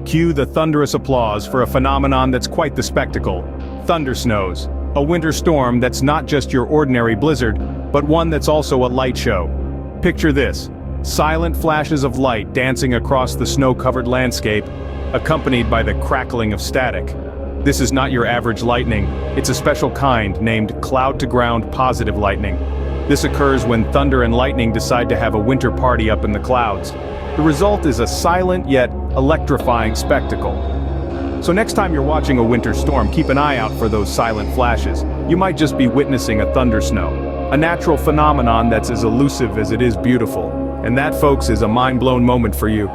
Cue the thunderous applause for a phenomenon that's quite the spectacle. Thundersnows, a winter storm that's not just your ordinary blizzard, but one that's also a light show. Picture this: silent flashes of light dancing across the snow-covered landscape, accompanied by the crackling of static. This is not your average lightning, it's a special kind named cloud-to-ground positive lightning. This occurs when thunder and lightning decide to have a winter party up in the clouds. The result is a silent yet electrifying spectacle. So next time you're watching a winter storm, keep an eye out for those silent flashes. You might just be witnessing a thundersnow, a natural phenomenon that's as elusive as it is beautiful. And that, folks, is a mind-blown moment for you.